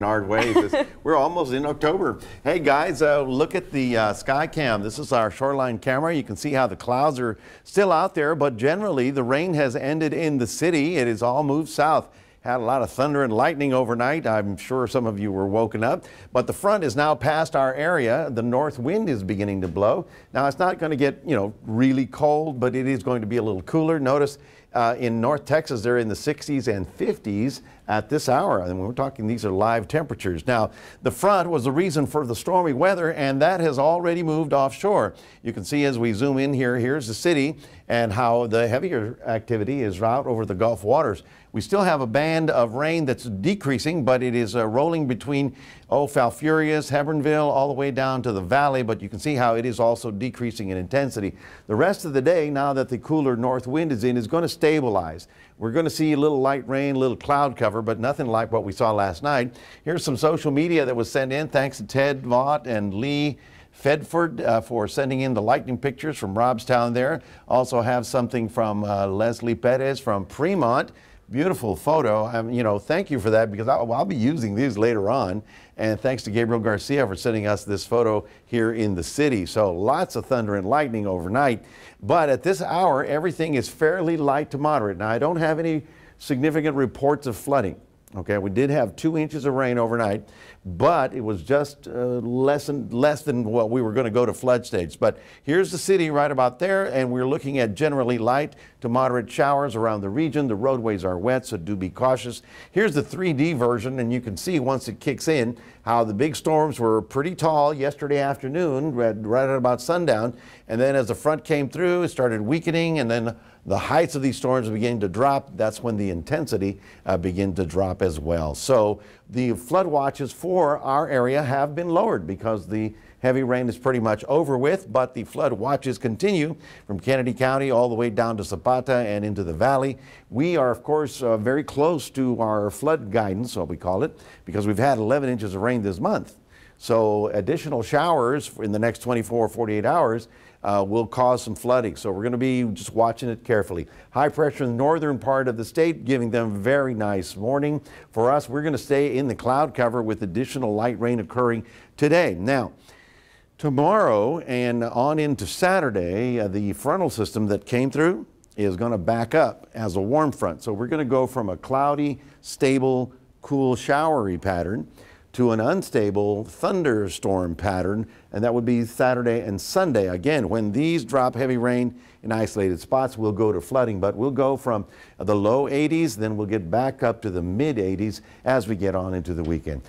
Hard ways. We're almost in October. Hey guys, look at the sky cam. This is our shoreline camera. You can see how the clouds are still out there, but generally the rain has ended in the city. It has all moved south. Had a lot of thunder and lightning overnight. I'm sure some of you were woken up, but the front is now past our area. The north wind is beginning to blow. Now it's not going to get, really cold, but it is going to be a little cooler. Notice in North Texas, they're in the 60s and 50s at this hour. And we're talking, these are live temperatures. Now, the front was the reason for the stormy weather, and that has already moved offshore. You can see as we zoom in here, here's the city and how the heavier activity is out over the Gulf waters. We still have a band of rain that's decreasing, but it is rolling between Falfurrias, Hebronville, all the way down to the valley, but you can see how it is also decreasing in intensity. The rest of the day, now that the cooler north wind is in, is going to stabilize. We're going to see a little light rain, a little cloud cover, but nothing like what we saw last night. Here's some social media that was sent in. Thanks to Ted Vaught and Lee Fedford for sending in the lightning pictures from Robstown there. Also have something from Leslie Perez from Fremont. Beautiful photo. Thank you for that, because I'll be using these later on. And thanks to Gabriel Garcia for sending us this photo here in the city. So lots of thunder and lightning overnight. But at this hour, everything is fairly light to moderate. Now, I don't have any significant reports of flooding. Okay, we did have 2 inches of rain overnight, but it was just less than what we were going to go to flood stage. But here's the city right about there, and we're looking at generally light to moderate showers around the region. The roadways are wet, so do be cautious. Here's the 3D version, and you can see once it kicks in how the big storms were pretty tall yesterday afternoon, right at about sundown. And then as the front came through, it started weakening, and then the heights of these storms beginning to drop. That's when the intensity began to drop as well. So the flood watches for our area have been lowered because the heavy rain is pretty much over with, but the flood watches continue from Kennedy County all the way down to Zapata and into the valley. We are, of course, very close to our flood guidance, what we call it, because we've had 11 inches of rain this month. So additional showers in the next 24 or 48 hours will cause some flooding. So we're going to be just watching it carefully. High pressure in the northern part of the state, giving them very nice morning. For us, we're going to stay in the cloud cover with additional light rain occurring today. Now, tomorrow and on into Saturday, the frontal system that came through is going to back up as a warm front. So we're going to go from a cloudy, stable, cool, showery pattern to an unstable thunderstorm pattern, and that would be Saturday and Sunday. Again, when these drop heavy rain in isolated spots, we'll go to flooding, but we'll go from the low 80s, then we'll get back up to the mid 80s as we get on into the weekend.